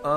Jadi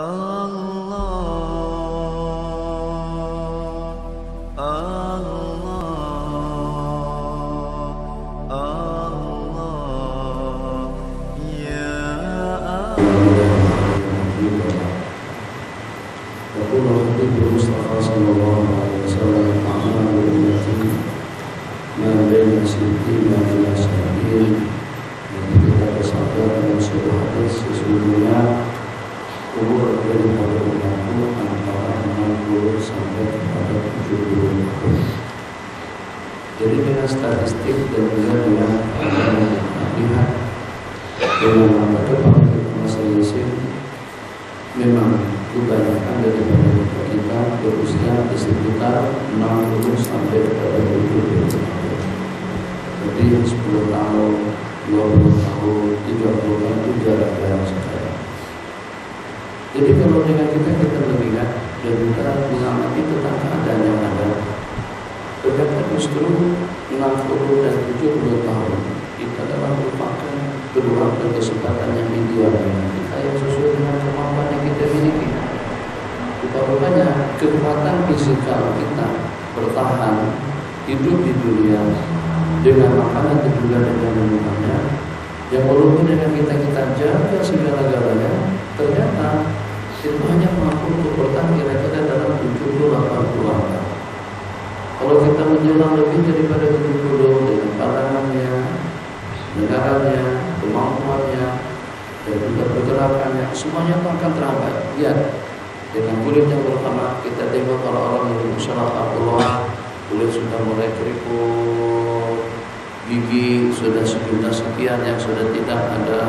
dengan statistik dan juga dengan lihat dengan mata masing-masing, memang kebanyakan daripada kita berusia di sekitar 60 sampai kepada 70 tahun. Jadi 10 tahun, 20 tahun, 30 tahun itu jarang-jarang sekali. Jadi kalau dengan kita melihat dan kita mengamati tentang keadaan yang ada, terdapat justru 60 dan 70 tahun kita dalam merupakan peluang dan kesempatan yang ideal kita yang sesuai dengan kemampuan yang kita miliki. Rupanya kekuatan fisikal kita bertahan hidup di dunia dengan makanan dan juga dengan minumannya, yang walaupun dengan kita jaga segala-galanya, ternyata itu hanya mampu untuk bertahan kira-kira dalam 70-80 tahun. Kalau kita menjelang lebih daripada 70 dengan pandangannya, negaranya, kemampuannya, dan juga pergerakannya, semuanya akan terhambat. Lihat, dengan kulit yang pertama kita tengok orang-orang yang berusia 80-an, kulit sudah mulai keriput, gigi sudah sejumlah sekian yang sudah tidak ada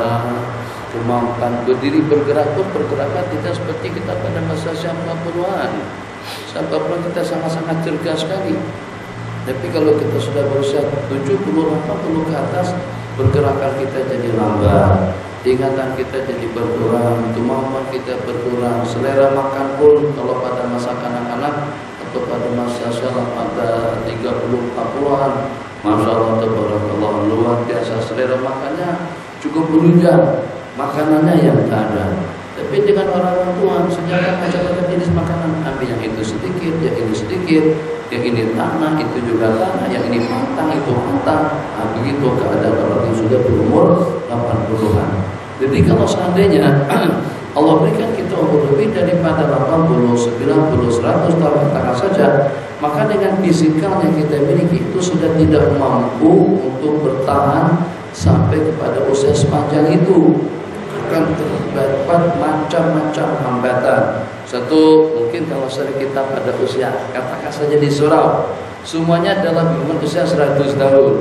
kemampuan berdiri bergerak pun pergerakan tidak seperti kita pada masa 80-an. Sampai kita sangat-sangat cergas sekali. Tapi kalau kita sudah berusia 70-80 ke atas, pergerakan kita jadi lambat, ingatan kita jadi berkurang, kemampuan kita berkurang, selera makan pun kalau pada masa kanak-kanak atau pada masa pada 30-40-an, Masya Allah, tabarakallah, luar biasa selera makannya cukup berunjang, makanannya yang tak ada. Tapi dengan orang tua, sejarah macam-macam jenis makanan, ambil yang itu sedikit, yang ini sedikit, yang ini tanah, itu juga tanah, yang ini pantang, itu pantang. Nah, begitu keadaan orang yang sudah berumur 80-an. Jadi kalau seandainya Allah berikan kita umur lebih daripada 80, 90, 100 tahun katakan saja, maka dengan fisikal yang kita miliki itu sudah tidak mampu untuk bertahan sampai kepada usia sepanjang itu. Akan terdapat macam-macam hambatan. Satu, mungkin kalau sering kita pada usia, katakan saja di surau, semuanya adalah usia 100 tahun.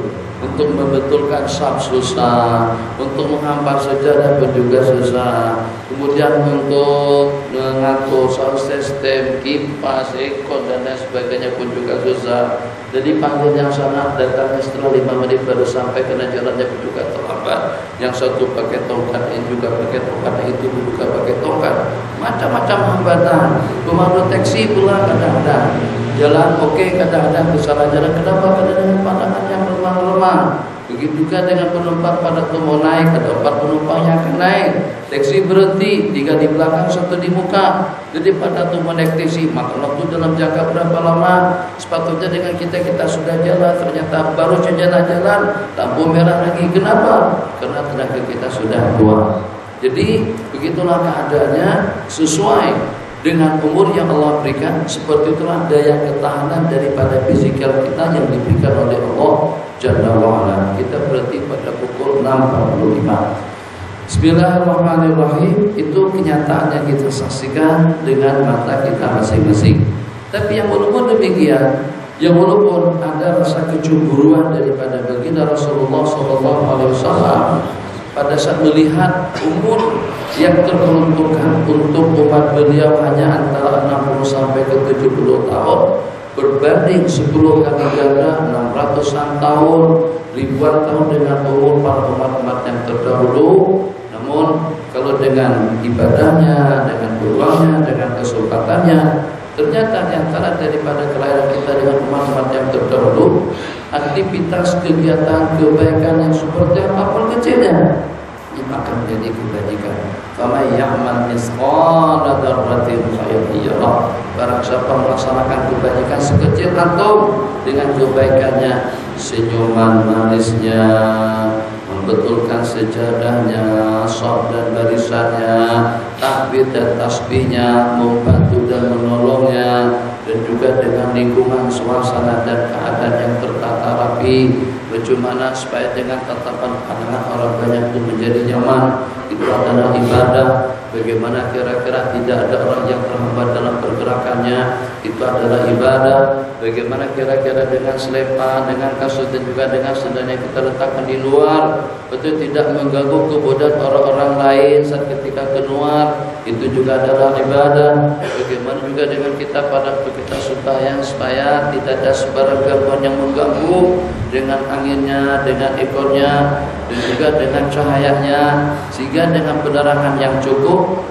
Untuk membetulkan sab susah, untuk menghambar sejadah pun juga susah. Kemudian untuk mengatur sound system, kipas, ekor dan lain sebagainya pun juga susah. Jadi panggil yang sangat datangnya setelah 5 menit baru sampai, karena jalannya pun juga terlambat. Yang satu pakai tongkat, ini juga pakai tongkat, itu juga pakai tongkat. Macam-macam hambatan. Pemandu taksi pula kadang-kadang jalan oke, kadang-kadang kesalahan jalan. Kenapa? Karena dengan pandangan yang lemah-lemah. Begitu juga dengan penumpang pada mau naik, ada 4 penumpang yang akan naik. Taksi berhenti, 3 di belakang, 1 di muka. Jadi pada tuh naik taksi, maka waktu dalam jangka berapa lama? Sepatutnya dengan kita sudah jalan, ternyata baru saja jalan, lampu merah lagi. Kenapa? Karena tenaga kita sudah tua. Jadi begitulah keadaannya sesuai dengan umur yang Allah berikan. Seperti itulah daya ketahanan daripada fisikal kita yang diberikan oleh Allah Jalla wa'ala. Kita berhenti pada pukul 6.45. Bismillahirrahmanirrahim. Itu kenyataan yang kita saksikan dengan mata kita masing-masing. Tapi yang walaupun demikian, yang walaupun ada rasa kecemburuan daripada baginda Rasulullah SAW pada saat melihat umur yang terperuntukkan untuk umat beliau hanya antara 60 sampai ke 70 tahun, berbanding 10 kali ganda 600-an tahun, ribuan tahun dengan umur para umat-umat yang terdahulu. Namun kalau dengan ibadahnya, dengan peluangnya, dengan kesempatannya, ternyata di antara daripada kelahiran kita dengan umat-umat yang terdahulu, aktivitas kegiatan kebaikan yang seperti apapun kecilnya, akan menjadi kebajikan. Faman ya'mal mithqala dzarratin khairan yarah. Barang siapa melaksanakan kebajikan sekecil atom dengan kebaikannya, senyuman manisnya, membetulkan sejadahnya, shaf dan barisannya, takbir dan tasbihnya, membantu dan menolongnya, dan juga dengan lingkungan, suasana dan keadaan yang tertata rapi. Bagaimana supaya dengan tatapan pandangan orang banyak itu menjadi nyaman, itu adalah ibadah. Bagaimana kira-kira tidak ada orang yang terhambat dalam pergerakannya, itu adalah ibadah. Bagaimana kira-kira dengan selepan, dengan kasut dan juga dengan sendal yang kita letakkan di luar, betul tidak mengganggu kebodohan orang-orang lain saat ketika keluar, itu juga adalah ibadah. Bagaimana juga dengan kita pada waktu kita supaya tidak ada sebarang gangguan yang mengganggu, dengan anginnya, dengan ekornya, dan juga dengan cahayanya, sehingga dengan penerangan yang cukup,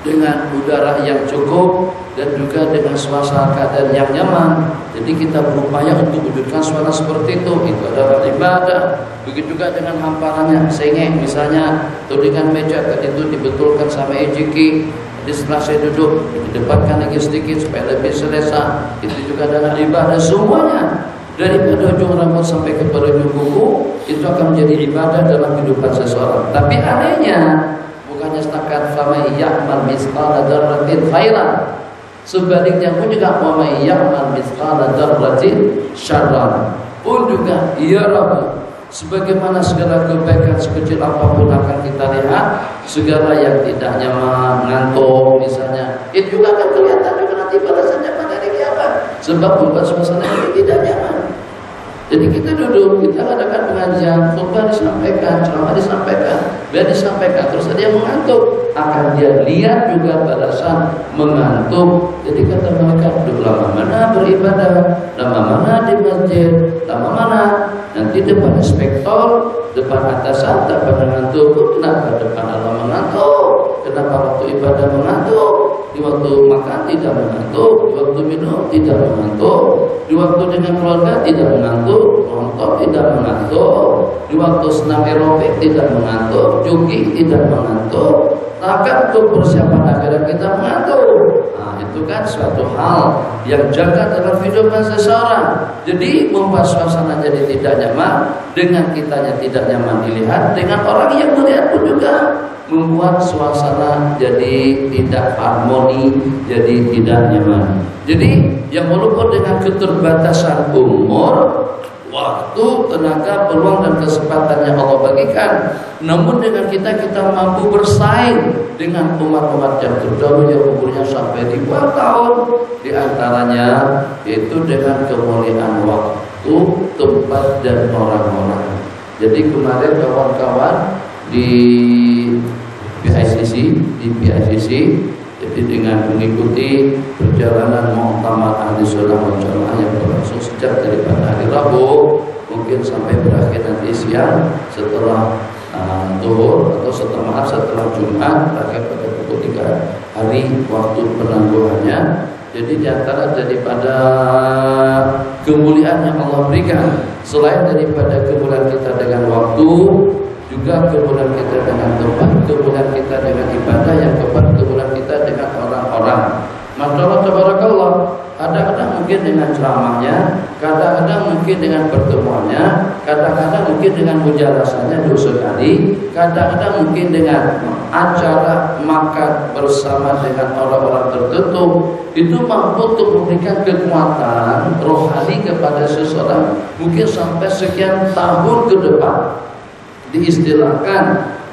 dengan udara yang cukup, dan juga dengan suasana keadaan yang nyaman. Jadi kita berupaya untuk wujudkan suasana seperti itu adalah ibadah. Begitu juga dengan hamparannya, sengek misalnya, atau dengan meja itu dibetulkan sama ejiki. Jadi setelah saya duduk, didepatkan lagi sedikit supaya lebih selesa. Itu juga adalah ibadah semuanya. Daripada ujung rambut sampai kepada ujung kuku, itu akan menjadi ibadah dalam kehidupan seseorang. Tapi anehnya, bukannya setakat faman ya'mal mithqala dzarratin khairan, sebaliknya pun juga faman ya'mal mithqala dzarratin syarran pun juga Rabbi. Sebagaimana segala kebaikan sekecil apapun akan kita lihat, segala yang tidak nyaman, ngantuk misalnya, itu juga akan kelihatan juga nanti balasannya pada hari kiamat. Sebab membuat suasana yang tidak nyaman. Jadi kita duduk, kita adakan pengajian, khutbah disampaikan, ceramah disampaikan, biar disampaikan, terus ada yang mengantuk, akan dia lihat juga balasan mengantuk. Jadi kata mereka, duduk lama mana beribadah, lama mana di masjid, lama mana nanti depan inspektor, depan atasan tak pernah mengantuk. Kenapa depan Allah mengantuk? Kenapa waktu ibadah mengantuk? Di waktu makan tidak mengantuk, di waktu minum tidak mengantuk, di waktu dengan keluarga tidak mengantuk, nonton tidak mengantuk, di waktu senam aerobik tidak mengantuk, jogging tidak mengantuk. Maka untuk persiapan akhirat kita mengantuk. Nah, itu kan suatu hal yang jaga dalam kehidupan seseorang. Jadi membuat suasana jadi tidak nyaman, dengan kitanya tidak nyaman dilihat, dengan orang yang melihat pun juga membuat suasana jadi tidak harmoni, jadi tidak nyaman. Jadi yang walaupun dengan keterbatasan umur, waktu, tenaga, peluang dan kesempatan yang Allah bagikan, namun dengan kita mampu bersaing dengan umat-umat yang terdahulu yang umurnya sampai ribuan tahun, di antaranya yaitu dengan kemuliaan waktu, tempat dan orang-orang. Jadi kemarin kawan-kawan di PICC, jadi dengan mengikuti perjalanan Muktamar Ahli Sunnah wal Jamaah yang berlangsung sejak daripada hari Rabu mungkin sampai berakhir nanti siang setelah zuhur atau setelah Jumat, berakhir pada pukul 3 hari waktu penangguhannya. Jadi diantara daripada kemuliaan yang Allah berikan, selain daripada kemuliaan kita dengan waktu, juga kemuliaan kita dengan tempat, kemuliaan kita dengan ibadah, yang kemuliaan kita dengan orang-orang. Masyaallah tabarakallah, kadang-kadang mungkin dengan ceramahnya, kadang-kadang mungkin dengan pertemuannya, kadang-kadang mungkin dengan penjelasannya 2 sekali, kadang-kadang mungkin dengan acara makan bersama dengan orang-orang tertentu, itu mampu untuk memberikan kekuatan rohani kepada seseorang mungkin sampai sekian tahun ke depan. Diistilahkan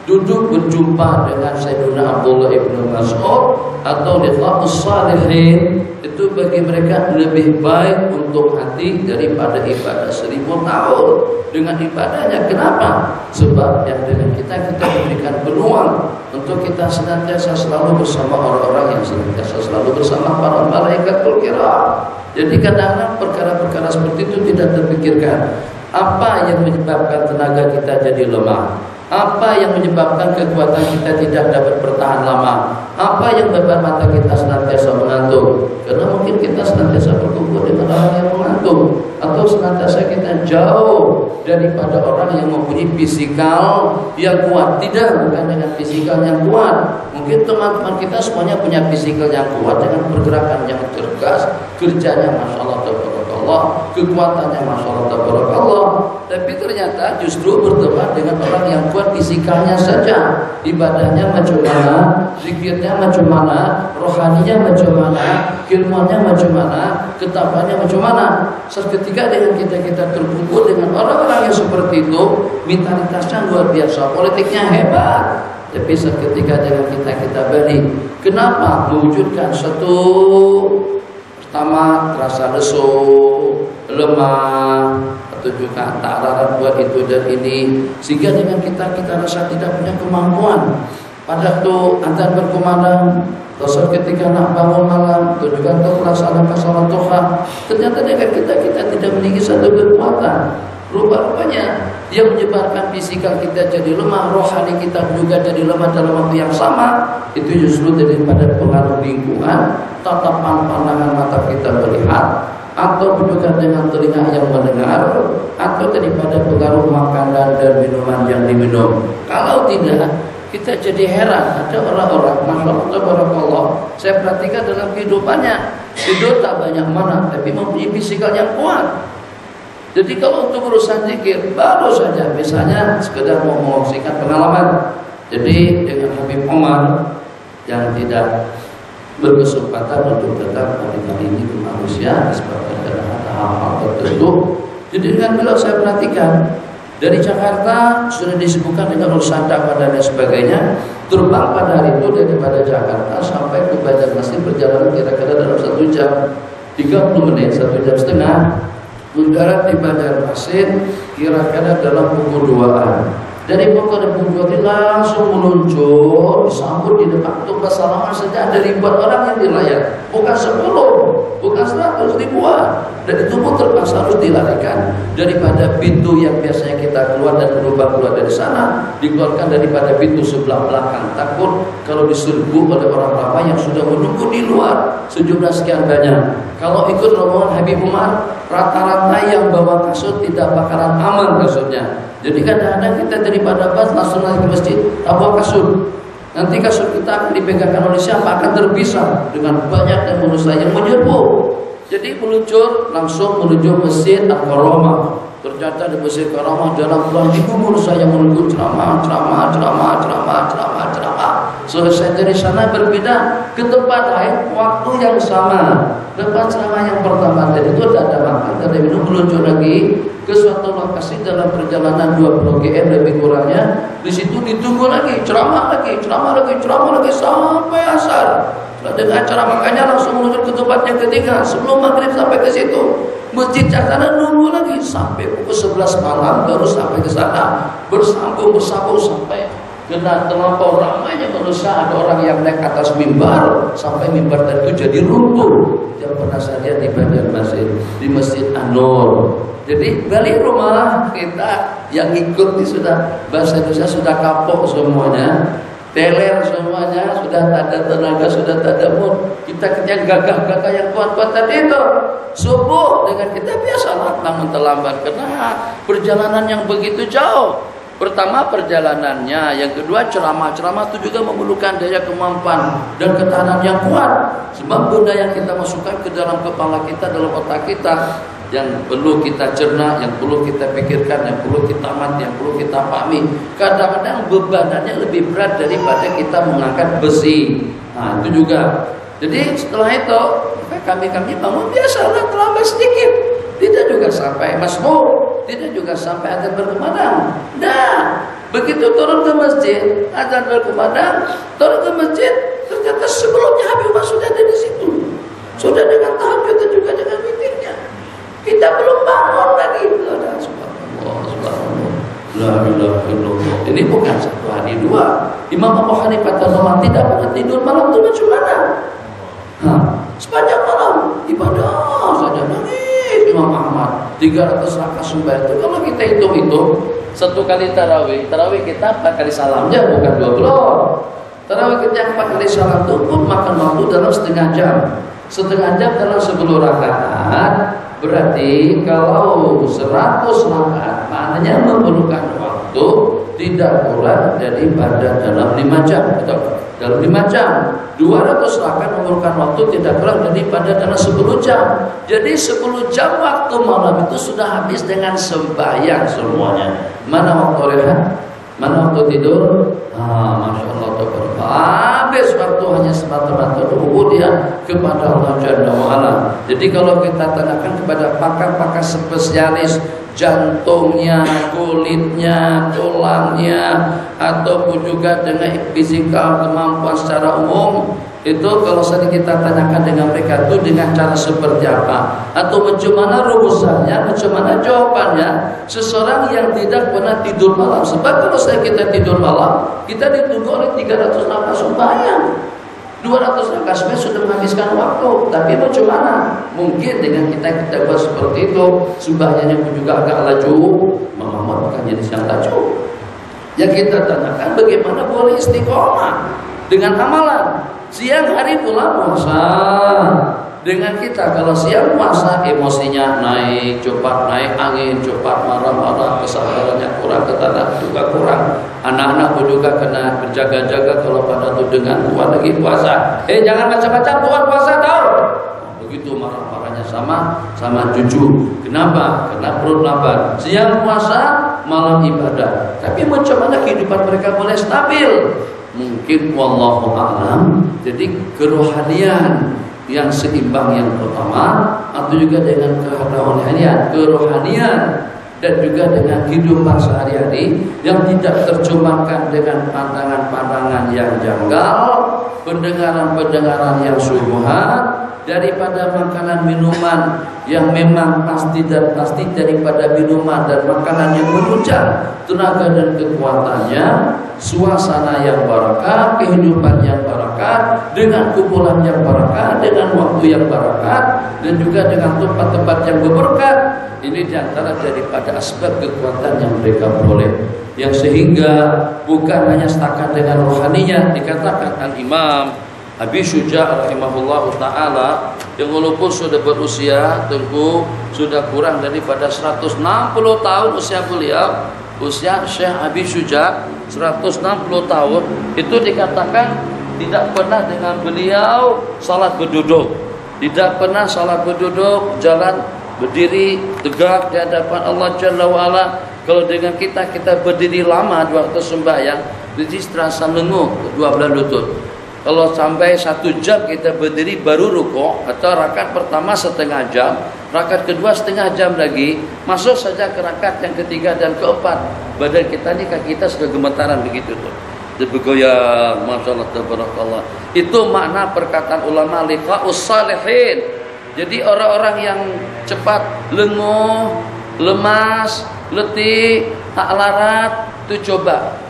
duduk berjumpa dengan Sayyidina Abdullah ibn Mas'ud atau liqa'us salihin, itu bagi mereka lebih baik untuk hati daripada ibadah 1000 tahun dengan ibadahnya. Kenapa? Sebab yang dengan kita memberikan peluang untuk kita senantiasa selalu bersama orang-orang yang senantiasa selalu bersama para malaikatul kiram. Jadi kadang-kadang perkara-perkara seperti itu tidak terpikirkan. Apa yang menyebabkan tenaga kita jadi lemah? Apa yang menyebabkan kekuatan kita tidak dapat bertahan lama? Apa yang membuat mata kita senantiasa mengantuk? Karena mungkin kita senantiasa berkumpul dengan orang yang mengantuk. atau senantiasa kita jauh daripada orang yang mempunyai fisikal yang kuat. Tidak, bukan dengan fisikal yang kuat. Mungkin teman-teman kita semuanya punya fisikal yang kuat dengan pergerakan yang cerdas, kerjanya Masya Allah tabarakallah, kekuatannya Masya Allah tabarakallah. Tapi ternyata justru berteman dengan orang yang kuat fizikalnya saja, ibadahnya macam mana, zikirnya macam mana, rohaninya macam mana, ilmuannya macam mana, ketakwanya macam mana. Seketika dengan kita terkumpul dengan orang-orang yang seperti itu, mentalitasnya luar biasa, politiknya hebat. Tapi seketika dengan kita balik, kenapa mewujudkan satu pertama terasa lesu, lemah, atau juga tak arah buat itu dan ini, sehingga dengan kita rasa tidak punya kemampuan. Pada tu azan berkumandang, atau ketika nak bangun malam, atau juga untuk melaksanakan salat duha, ternyata dengan kita tidak memiliki satu kekuatan. Rupa-rupanya dia menyebarkan fisikal kita jadi lemah, rohani kita juga jadi lemah dalam waktu yang sama. Itu justru daripada pengaruh lingkungan, tatapan pandangan mata kita melihat, atau juga dengan telinga yang mendengar, atau daripada pengaruh makanan dan minuman yang diminum. Kalau tidak, kita jadi heran. Ada orang-orang, Masya Allah tabarakallah, saya perhatikan dalam kehidupannya, hidup tak banyak mana, tapi mempunyai fisikal yang kuat. Jadi kalau untuk urusan zikir, baru saja misalnya sekedar mau mengungsikan pengalaman. Jadi dengan Habib Omar yang tidak berkesempatan untuk datang pada kali ini ke manusia disebabkan karena ada hal-hal tertentu. Jadi dengan beliau saya perhatikan dari Jakarta sudah disibukkan dengan urusan dakwah dan lain sebagainya. Terbang pada hari itu daripada Jakarta sampai ke Banjarmasin perjalanan kira-kira dalam 1 jam 30 menit, 1 jam setengah. Mendarat di Banjarmasin kira-kira dalam pukul 2-an. Dari pukul 2 langsung meluncur, disambut di depan untuk bersalaman saja ada ribuan orang yang dilayar. Bukan 10, bukan 100, ribuan. Dan itu pun terpaksa harus dilarikan daripada pintu yang biasanya kita keluar dan berubah keluar dari sana, dikeluarkan daripada pintu sebelah belakang. Takut kalau diserbu oleh orang ramai yang sudah menunggu di luar sejumlah sekian banyak. Kalau ikut rombongan Habib Umar, rata-rata yang bawa kasut tidak bakalan aman kasutnya. Jadi kadang-kadang kita daripada bas langsung lagi ke masjid, bawa kasut. Nanti kasut kita akan dipegangkan oleh siapa, akan terpisah dengan banyak manusia yang menyerbu. Jadi meluncur langsung menuju Masjid Al-Karamah. Ternyata di Masjid Al-Karamah dalam bulan itu manusia yang menunggu ceramah. Selesai dari sana berpindah ke tempat lain waktu yang sama. Tempat ceramah yang pertama tadi itu ada makan dan minum, meluncur lagi ke suatu lokasi dalam perjalanan 20 km lebih kurangnya. Di situ ditunggu lagi ceramah lagi sampai asar. Dengan acara makannya langsung menuju ke tempat yang ketiga. Sebelum maghrib sampai ke situ, masjid sana nunggu lagi sampai pukul 11 malam baru sampai ke sana. Bersambung sampai kena terlampau ramainya manusia. Ada orang yang naik atas mimbar sampai mimbar itu jadi runtuh. Yang pernah saya lihat di Banjarmasin di Masjid An-Nur. Jadi balik rumah kita yang ikut sudah bahasa Indonesia sudah kapok semuanya, teler semuanya, sudah tak ada tenaga, sudah tak ada mood. Kita yang gagah-gagah yang kuat-kuat tadi itu subuh dengan kita biasalah bangun terlambat karena perjalanan yang begitu jauh. Pertama perjalanannya, yang kedua ceramah itu juga memerlukan daya kemampuan dan ketahanan yang kuat. Sebab benda yang kita masukkan ke dalam kepala kita, dalam otak kita, yang perlu kita cerna, yang perlu kita pikirkan, yang perlu kita amati, yang perlu kita pahami. Kadang-kadang bebanannya lebih berat daripada kita mengangkat besi. Nah itu juga. Jadi setelah itu kami bangun biasalah terlambat sedikit. Tidak juga sampai masbuk, tidak juga sampai azan berkumandang. Nah, begitu turun ke masjid, azan berkumandang, turun ke masjid, ternyata sebelumnya Habib Umar sudah ada di situ. Sudah dengan tahajud dan juga dengan witirnya. Kita belum bangun lagi. Subhanallah. La ilaha illallah. Ini bukan satu hari dua. Imam Abu Hanifah radhiyallahu tidak pernah tidur malam itu macam mana? Sepanjang malam ibadah saja nangis. Imam Ahmad 300 rakaat subuh itu kalau kita hitung satu kali tarawih kita 4 kali salamnya bukan 20. Tarawih kita 4 kali salam itu pun makan waktu dalam setengah jam dalam 10 rakaat Berarti kalau 100 rakaat maknanya memerlukan waktu tidak kurang daripada dalam 5 jam atau dalam 5 jam. 200 rakaat memerlukan waktu tidak kurang daripada dalam 10 jam. Jadi 10 jam waktu malam itu sudah habis dengan sembahyang semuanya. Mana waktu rehat? Mana waktu tidur? Masya Allah, habis waktu hanya semata-mata dia kepada Allah Jalla wa'ala. Jadi kalau kita tanyakan kepada pakar-pakar spesialis jantungnya, kulitnya, tulangnya, ataupun juga dengan fisikal kemampuan secara umum, itu kalau sering kita tanyakan dengan mereka itu dengan cara seperti apa, atau bagaimana rumusannya, bagaimana jawabannya, seseorang yang tidak pernah tidur malam. Sebab kalau kita tidur malam, kita ditunggu oleh 300 rakaat sembahyang, 200 rakaat sembahyang sudah menghabiskan waktu. Tapi bagaimana? Mungkin dengan kita buat seperti itu, sembahyangnya pun juga agak laju, malam bukan jenis yang laju. Yang kita tanyakan bagaimana boleh istiqomah dengan amalan. Siang hari pula puasa. Dengan kita kalau siang puasa emosinya naik, cepat naik angin, cepat marah-marah, kesabarannya kurang, ketaatan juga kurang. Anak-anak pun juga kena berjaga-jaga kalau pada tuh dengan Tuhan lagi puasa. Jangan macam-macam, Tuhan puasa tahu. Begitu marah-marahnya sama cucu. Kenapa? Karena perut lapar. Siang puasa, malam ibadah. Tapi macam mana kehidupan mereka boleh stabil? Mungkin wallahu a'lam. Jadi kerohanian yang seimbang yang pertama, atau juga dengan kerohanian dan juga dengan kehidupan sehari-hari yang tidak tercemahkan dengan pandangan-pandangan yang janggal, pendengaran-pendengaran yang syubhat, daripada makanan minuman yang memang pasti dan pasti, daripada minuman dan makanan yang menunjang tenaga dan kekuatannya, suasana yang barakah, kehidupan yang barakah, dengan kumpulan yang barakah, dengan waktu yang barakah, dan juga dengan tempat-tempat yang berberkat. Ini diantara daripada asbab kekuatan yang mereka peroleh, yang sehingga bukan hanya setakat dengan rohaninya. Dikatakan Al-Imam Abi Syuja' rahimahullah ta'ala, yang walaupun sudah berusia tentu sudah kurang daripada 160 tahun usia beliau, usia Syekh Abi Syuja' 160 tahun, itu dikatakan tidak pernah dengan beliau salat berduduk, tidak pernah salat berduduk, jalan berdiri tegak di hadapan Allah Jalla wa'ala. Kalau dengan kita berdiri lama di waktu sembahyang, jadi terasa lenguh kedua belah lutut. Kalau sampai 1 jam kita berdiri baru rukuk, atau rakaat pertama setengah jam, rakaat kedua setengah jam lagi, masuk saja ke rakaat yang ketiga dan keempat, badan kita ini, kaki kita sudah gemetaran begitu tuh, bergoyang, masyaallah tabarakallah. Itu makna perkataan ulama liqa'us salihin. Jadi orang-orang yang cepat lenguh, lemas, letih, tak larat, itu coba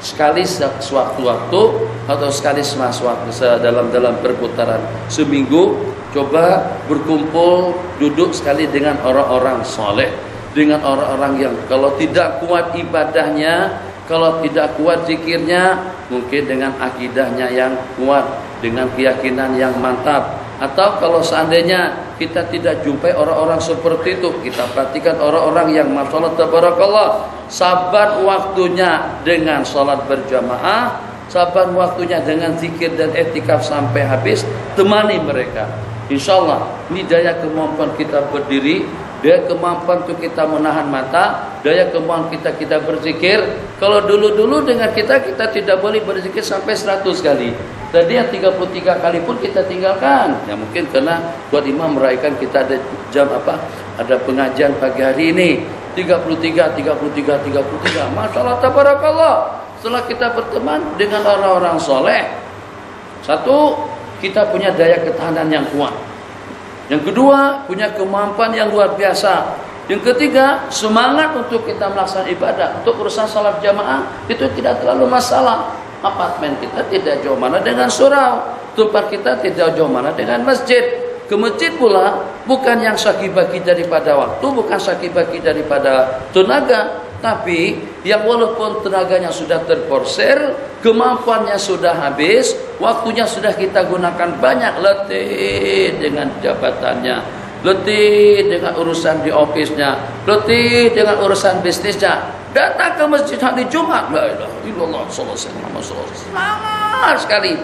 sekali sewaktu-waktu atau sekali semasa dalam perputaran seminggu, coba berkumpul duduk sekali dengan orang-orang soleh, dengan orang-orang yang kalau tidak kuat ibadahnya, kalau tidak kuat zikirnya, mungkin dengan akidahnya yang kuat, dengan keyakinan yang mantap. Atau kalau seandainya kita tidak jumpai orang-orang seperti itu, kita perhatikan orang-orang yang masyaallah tabarakallah sabar waktunya dengan sholat berjamaah, sabar waktunya dengan zikir dan etikaf sampai habis, temani mereka. Insyaallah ini daya kemampuan kita berdiri, daya kemampuan untuk kita menahan mata, daya kemampuan kita berzikir. Kalau dulu-dulu dengan kita tidak boleh berzikir sampai 100 kali. Tadi yang 33 kali pun kita tinggalkan. Ya mungkin karena buat imam merayakan kita ada jam ada pengajian pagi hari ini. 33. Masyaallah tabarakallah. Setelah kita berteman dengan orang-orang soleh, satu, kita punya daya ketahanan yang kuat. Yang kedua, punya kemampuan yang luar biasa. Yang ketiga, semangat untuk kita melaksanakan ibadah. Untuk urusan salat jamaah itu tidak terlalu masalah. Apartemen kita tidak jauh mana dengan surau, tempat kita tidak jauh mana dengan masjid. Ke masjid pula bukan yang sakit bagi daripada waktu, bukan sakit bagi daripada tenaga, tapi yang walaupun tenaganya sudah terporsir, kemampuannya sudah habis, waktunya sudah kita gunakan banyak, letih dengan jabatannya, letih dengan urusan di office-nya, letih dengan urusan bisnisnya, datang ke masjid hari Jumat, la ilaha illallah sallallahu alaihi wasallam, semangat sekali.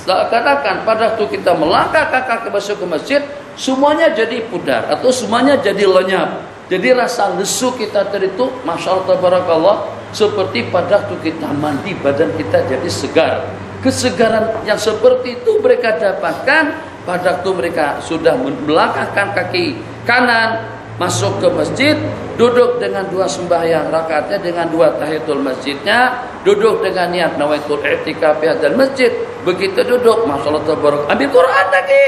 Katakan pada waktu kita melangkahkan kaki masuk ke masjid, semuanya jadi pudar atau semuanya jadi lenyap. Jadi rasa lesu kita tadi itu, masya Allah tabarakallah, seperti pada waktu kita mandi badan kita jadi segar. Kesegaran yang seperti itu mereka dapatkan pada waktu mereka sudah melangkahkan kaki kanan masuk ke masjid, duduk dengan 2 sembahyang rakaatnya, dengan 2 tahiyatul masjidnya, duduk dengan niat nawaitul i'tikaf dan masjid. Begitu duduk, masyaallah tabarak, ambil Quran lagi,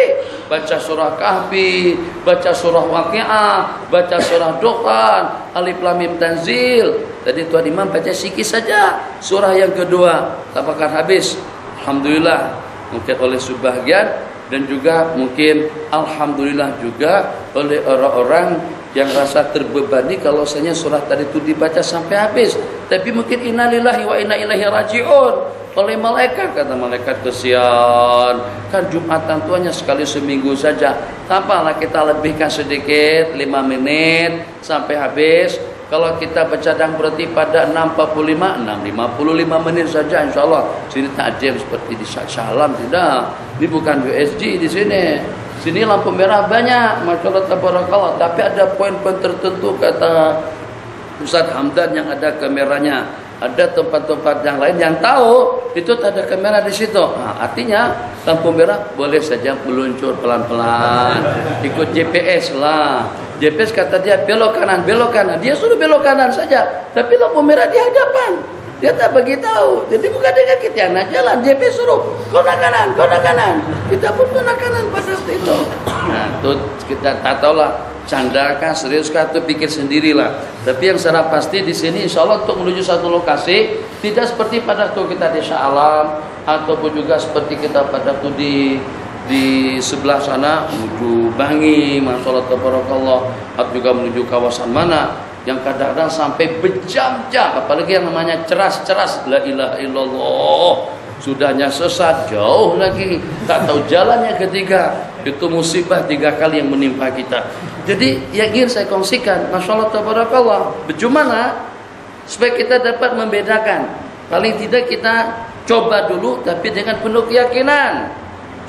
baca surah Kahfi, baca surah Waqiah, baca surah Dukhan, Alif Lam Mim Tanzil. Tadi tuan imam baca sikit saja. Surah yang kedua, apakah habis? Alhamdulillah, mungkin oleh sebahagian, dan juga mungkin alhamdulillah juga oleh orang-orang yang rasa terbebani kalau misalnya surah tadi itu dibaca sampai habis. Tapi mungkin innalillahi wa inna ilaihi raji'un oleh malaikat, kata malaikat, kesian kan Jumatan tuanya sekali seminggu saja, tampaklah kita lebihkan sedikit 5 menit sampai habis. Kalau kita bercadang berarti pada 6.45 menit saja, insya Allah. Sini takjil seperti di Salam, tidak. Ini bukan USG di sini. Sini lampu merah banyak, masya Allah tabarakallah. Tapi ada poin-poin tertentu, kata Ustaz Hamdan, yang ada kameranya. Ada tempat-tempat yang lain yang tahu itu ada kamera di situ. Nah, artinya lampu merah boleh saja meluncur pelan-pelan, ikut GPS lah. GPS kata dia belok kanan, dia suruh belok kanan saja, tapi lampu merah di hadapan, dia tak bagi tahu. Jadi bukan dengan kita yang jalan, GPS suruh kona kanan, kita pun kona kanan pada waktu itu. Nah, itu kita tak tahu lah, candakah, seriuskah, itu pikir sendirilah. Tapi yang secara pasti di sini insya Allah untuk menuju satu lokasi tidak seperti pada waktu kita di Shah Alam, ataupun juga seperti kita pada waktu di sebelah sana menuju Bangi, masya Allah tabarakallah, atau juga menuju kawasan mana yang kadang-kadang sampai berjam-jam, apalagi yang namanya ceras-ceras, la ilaha illallah, sudahnya sesat jauh lagi, tak tahu jalannya ketiga. Itu musibah 3 kali yang menimpa kita. Jadi yang ingin saya kongsikan, masya Allah tabarakallah, bagaimana supaya kita dapat membedakan. Paling tidak kita coba dulu, tapi dengan penuh keyakinan.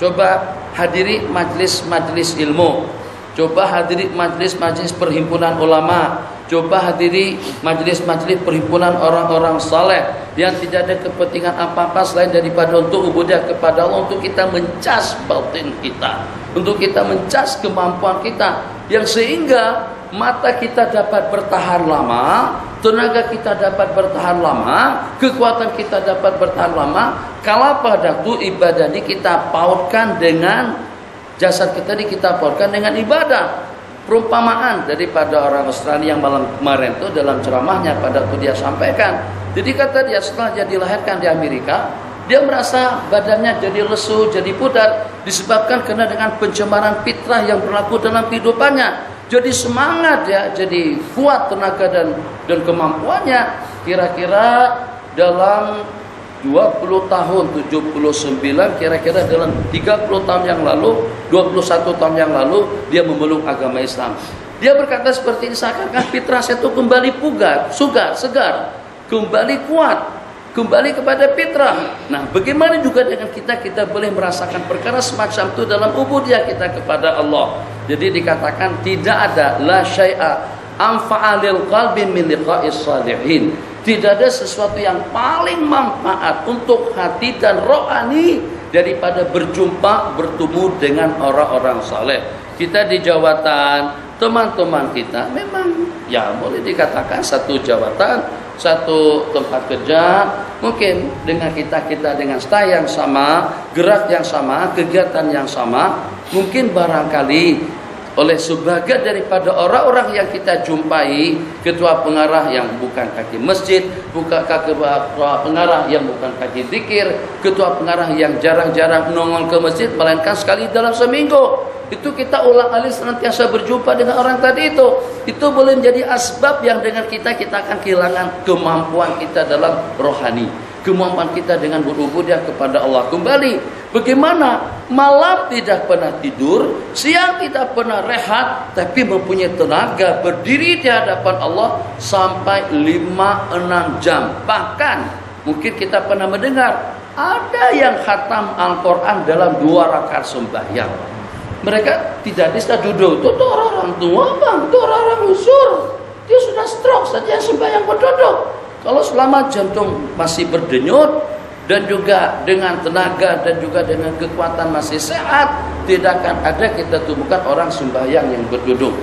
Coba hadiri majlis-majlis ilmu, coba hadiri majlis-majlis perhimpunan ulama, coba hadiri majlis-majlis perhimpunan orang-orang saleh yang tidak ada kepentingan apa-apa selain daripada untuk ubudiyah kepada Allah, untuk kita mencas batin kita, untuk kita mencas kemampuan kita, yang sehingga mata kita dapat bertahan lama, tenaga kita dapat bertahan lama, kekuatan kita dapat bertahan lama. Kalau pada waktu ibadah ini kita pautkan dengan jasad kita, ini kita pautkan dengan ibadah. Perumpamaan daripada orang Australia yang malam kemarin itu dalam ceramahnya pada waktu dia sampaikan. Jadi kata dia, setelah dia dilahirkan di Amerika, dia merasa badannya jadi lesu, jadi pudar, disebabkan karena dengan pencemaran fitrah yang berlaku dalam kehidupannya. Jadi semangat ya, jadi kuat tenaga dan kemampuannya. Kira-kira dalam 20 tahun 79, kira-kira dalam 30 tahun yang lalu, 21 tahun yang lalu dia memeluk agama Islam. Dia berkata seperti ini, seakan-akan fitrah saya itu kembali pugar, segar, kembali kuat, kembali kepada fitrah. Nah, bagaimana juga dengan kita boleh merasakan perkara semacam itu dalam ubudiyah kita kepada Allah. Jadi dikatakan tidak ada la syai'a anfa'alil qalbi min liqa'is salihin. Tidak ada sesuatu yang paling manfaat untuk hati dan rohani daripada bertemu dengan orang-orang saleh. Kita di jawatan, teman-teman kita memang ya boleh dikatakan satu jawatan, satu tempat kerja, mungkin dengan kita dengan style yang sama, gerak yang sama, kegiatan yang sama. Mungkin barangkali oleh sebagian daripada orang-orang yang kita jumpai, ketua pengarah yang bukan kaki masjid, ketua pengarah yang bukan kaki zikir, ketua pengarah yang jarang-jarang nongol ke masjid, melainkan sekali dalam seminggu. Itu kita ulang alik senantiasa berjumpa dengan orang tadi itu. Itu boleh menjadi asbab yang dengan kita akan kehilangan kemampuan kita dalam rohani, kemampuan kita dengan berubudiyah kepada Allah kembali. Bagaimana malam tidak pernah tidur, siang tidak pernah rehat, tapi mempunyai tenaga berdiri di hadapan Allah sampai 5-6 jam. Bahkan mungkin kita pernah mendengar ada yang khatam Al-Quran dalam 2 rakaat sembahyang. Mereka tidak bisa duduk. Itu orang tua bang, itu orang usur. Dia sudah stroke saja sembahyang berduduk. Kalau selama jantung masih berdenyut dan juga dengan tenaga dan juga dengan kekuatan masih sehat, tidak akan ada kita temukan orang sembahyang yang berduduk.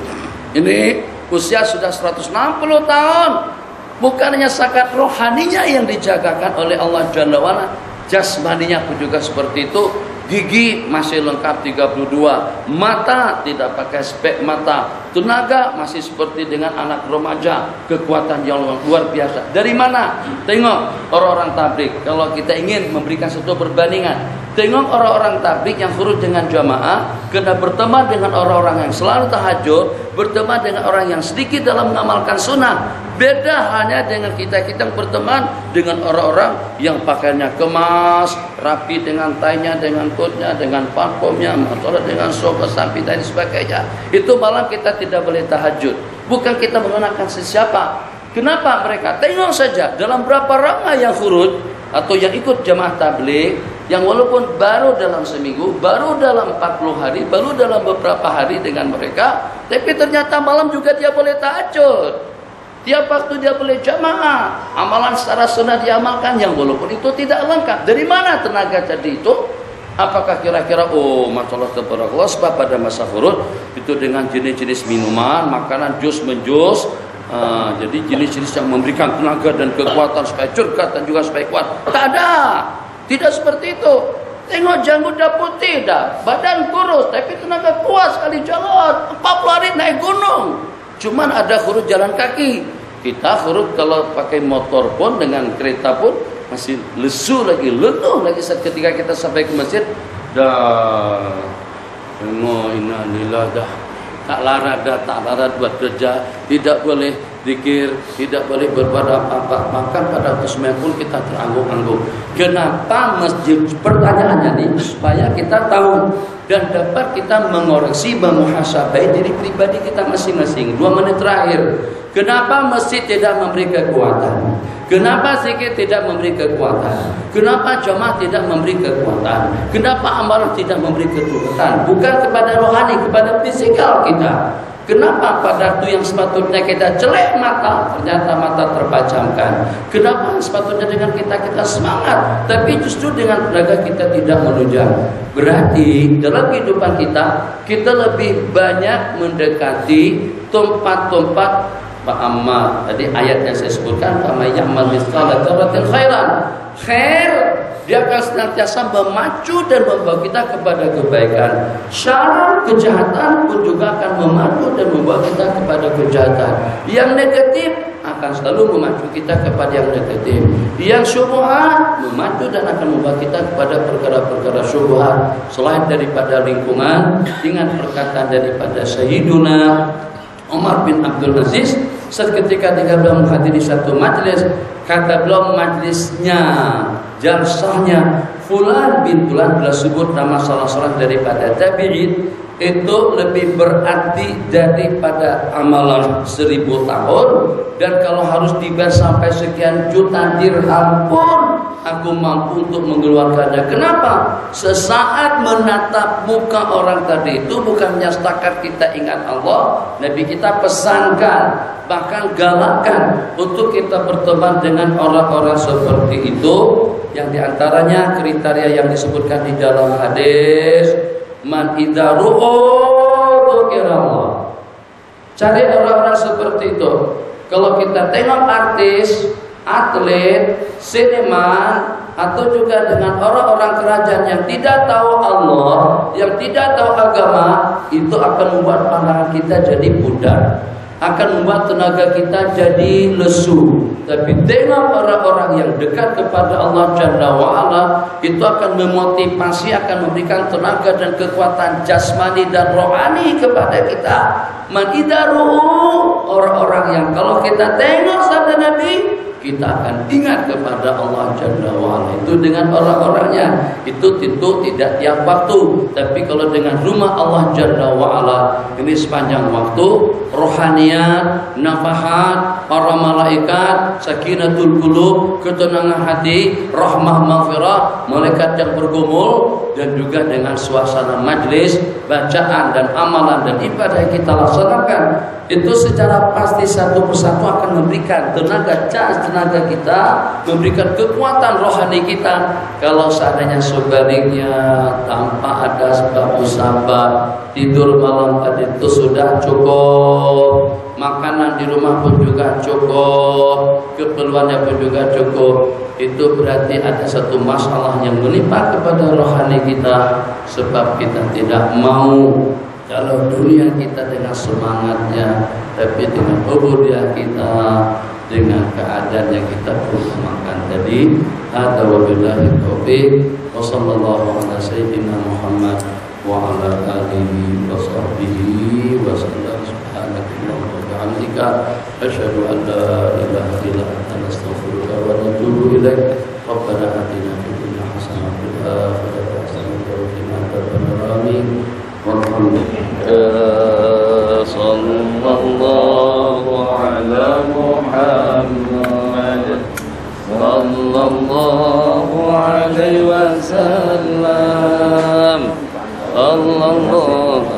Ini usia sudah 160 tahun. Bukan hanya zakat rohaninya yang dijagakan oleh Allah Jalla wa'ala, jasmaninya pun juga seperti itu. Gigi masih lengkap 32, mata tidak pakai spek mata, tenaga masih seperti dengan anak remaja, kekuatan yang luar biasa. Dari mana? Tengok orang-orang tabligh. Kalau kita ingin memberikan satu perbandingan, tengok orang-orang tabligh yang khurud dengan jamaah, kena berteman dengan orang-orang yang selalu tahajud, berteman dengan orang yang sedikit dalam mengamalkan sunnah. Beda hanya dengan kita berteman dengan orang-orang yang pakaiannya kemas, rapi dengan tainya, dengan coatnya, dengan parfumnya, atau dengan sofa sapi dan sebagainya. Itu malam kita tidak boleh tahajud. Bukan kita menggunakan sesiapa. Kenapa mereka? Tengok saja dalam berapa ramai yang khurud atau yang ikut jamaah tabligh, yang walaupun baru dalam seminggu, baru dalam 40 hari, baru dalam beberapa hari dengan mereka, tapi ternyata malam juga dia boleh tahajud. Tiap waktu dia boleh jamaah, amalan secara sunnah diamalkan yang walaupun itu tidak lengkap. Dari mana tenaga tadi itu? Apakah kira-kira masalah tabarakallah sebab pada masa khurud itu dengan jenis-jenis minuman, makanan, jus menjus, jadi jenis-jenis yang memberikan tenaga dan kekuatan supaya curgat dan juga supaya kuat. Tak ada, tidak seperti itu. Tengok janggut dah putih dah, badan kurus tapi tenaga kuat sekali jalan 40 hari naik gunung. Cuman ada khurud jalan kaki. Kita khurud kalau pakai motor pun dengan kereta pun masih lesu lagi, leluh lagi ketika kita sampai ke masjid. Dah, innalillah dah. Tak larat buat kerja, tidak boleh zikir, tidak boleh berbuat apa-apa. Maka pada waktu sembahyang pun kita teranggung-anggung. Kenapa masjid? Pertanyaannya nih supaya kita tahu dan dapat kita mengoreksi, memuhasabah diri pribadi kita masing-masing. 2 menit terakhir. Kenapa masjid tidak memberi kekuatan? Kenapa zikir tidak memberi kekuatan? Kenapa jamaah tidak memberi kekuatan? Kenapa amalan tidak memberi kekuatan? Bukan kepada rohani, kepada fisikal kita. Kenapa pada waktu yang sepatutnya kita jelek mata, ternyata mata terpejamkan? Kenapa sepatutnya dengan kita semangat, tapi justru dengan tenaga kita tidak menunjang? Berarti dalam kehidupan kita lebih banyak mendekati tempat-tempat Amma. Tadi ayat yang saya sebutkan, kama ya'mal mithqala dzarratin khairan. Khair dia akan senantiasa memacu dan membawa kita kepada kebaikan. Syar, kejahatan pun juga akan memacu dan membawa kita kepada kejahatan. Yang negatif akan selalu memacu kita kepada yang negatif. Yang syubhat memacu dan akan membawa kita kepada perkara-perkara syubhat. Selain daripada lingkungan, ingat perkataan daripada Sayyiduna Umar bin Abdul Aziz seketika beliau menghadiri satu majlis, kata beliau majlisnya, jalsahnya Fulan bin Fulan, beliau sebut nama salah seorang daripada tabi'in, itu lebih berarti daripada amalan 1000 tahun. Dan kalau harus dibayar sampai sekian juta dirham pun aku mampu untuk mengeluarkannya. Kenapa? Sesaat menatap muka orang tadi itu bukannya setakat kita ingat Allah, Nabi kita pesankan, bahkan galakkan untuk kita berteman dengan orang-orang seperti itu, yang diantaranya kriteria yang disebutkan di dalam hadis, man idza ru'u. Cari orang-orang seperti itu. Kalau kita tengok artis, atlet, seniman, atau juga dengan orang-orang kerajaan yang tidak tahu Allah, yang tidak tahu agama, itu akan membuat pandangan kita jadi pudar, akan membuat tenaga kita jadi lesu. Tapi tengok orang-orang yang dekat kepada Allah Jalla wa'ala, itu akan memotivasi, akan memberikan tenaga dan kekuatan jasmani dan rohani kepada kita. Manidaru, orang-orang yang kalau kita tengok sabda Nabi, kita akan ingat kepada Allah Jalla wa'ala. Itu dengan orang-orangnya, itu tentu tidak tiap waktu. Tapi kalau dengan rumah Allah Jalla wa'ala, ini sepanjang waktu, rohaniyat, nafahat, para malaikat, sakinatul qulub, ketenangan hati, rahmah maghfirah, malaikat yang bergumul, dan juga dengan suasana majlis, bacaan dan amalan dan ibadah yang kita laksanakan, itu secara pasti satu persatu akan memberikan tenaga kita, memberikan kekuatan rohani kita. Kalau seandainya sebaliknya, tanpa ada sebab musabab, tidur malam tadi itu sudah cukup, makanan di rumah pun juga cukup, keperluannya pun juga cukup, itu berarti ada satu masalah yang menimpa kepada rohani kita, sebab kita tidak mau. Kalau dunia kita dengan semangatnya, tapi dengan ubudiyah kita, dengan keadaan yang kita perjuangkan tadi. Hadza wabillahi taufiq, wa sallallahu ala sayyidina Muhammad wa ala alihi wa sahbihi wa sallam. Subhanakallahumma wa bihamdika, asyhadu an la ilaha illa anta, astaghfiruka wa atubu ilaik. Rabbana atina fid dunya hasanah wa fil akhirati hasanah wa qina adzabannar. Amin. Sallallahu ala Muhammad sallallahu alaihi wasallam. Sallallahu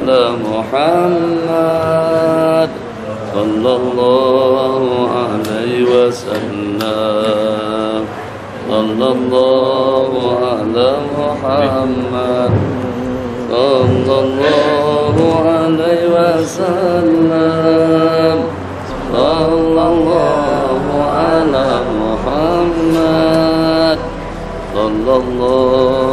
ala Muhammad sallallahu alaihi wasallam. Sallallahu ala Muhammad sallallahu alaihi wasallam. Sallallahu ala Muhammad sallallahu